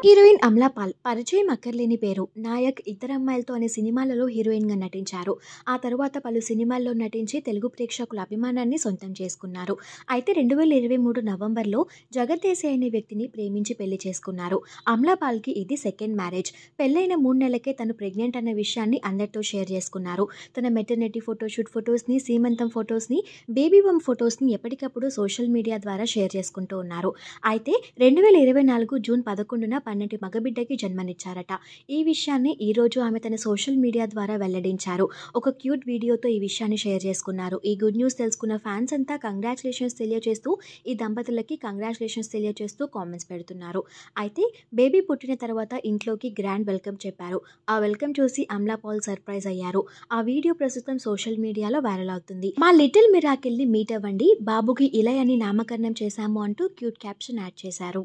Heroine Amala Paul పరిచయం అక్కర్లేని పేరు. నాయక్, ఇద్దరు అమ్మాయిలతో అనే సినిమాలలో హీరోయిన్‌గా నటించారు. ఆ తరువాత పలు సినిమాల్లో నటించి తెలుగు ప్రేక్షకుల అభిమానాన్ని సొంతం చేసుకున్నారు. అయితే 2023 నవంబర్‌లో జగదేశి అనే వ్యక్తిని ప్రేమించి పెళ్లి చేసుకున్నారు. అమలా పాల్‌కి ఇది సెకండ్ మ్యారేజ్. పెళ్లైన 3 నెలలకే తను ప్రెగ్నెంట్ అన్న విషయాన్ని అందరితో షేర్ చేసుకున్నారు. తన మెటర్నిటీ ఫోటోషూట్ ఫొటోస్‌ని, సీమంతం ఫొటోస్‌ని, బేబీ బంప్ ఫొటోస్‌ని ఎప్పటికప్పుడు సోషల్ మీడియా ద్వారా షేర్ చేసుకుంటూ ఉన్నారు. అయితే 2024 జూన్ 11న పన్నెంటి మగబిడ్డకి జన్మనిచ్చారట. ఈ విషయాన్ని ఈరోజు ఆమె తన సోషల్ మీడియా ద్వారా వెల్లడించారు. ఒక క్యూట్ వీడియోతో ఈ విషయాన్ని షేర్ చేసుకున్నారు. ఈ గుడ్ న్యూస్ తెలుసుకున్న ఫ్యాన్స్ అంతా కంగ్రాచులేషన్స్ తెలియజేస్తూ ఈ దంపతులకి కంగ్రాచులేషన్స్ తెలియజేస్తూ కామెంట్స్ పెడుతున్నారు. అయితే బేబీ పుట్టిన తర్వాత ఇంట్లోకి గ్రాండ్ వెల్కమ్ చెప్పారు. ఆ వెల్కమ్ చూసి అమలా పాల్ సర్ప్రైజ్ అయ్యారు. ఆ వీడియో ప్రస్తుతం సోషల్ మీడియాలో వైరల్ అవుతుంది. మా లిటిల్ మిరాకిల్ ని మీట్ అవ్వండి, బాబుకి ఇలయ్ అని నామకరణం చేశాము అంటూ క్యూట్ క్యాప్షన్ యాడ్ చేశారు.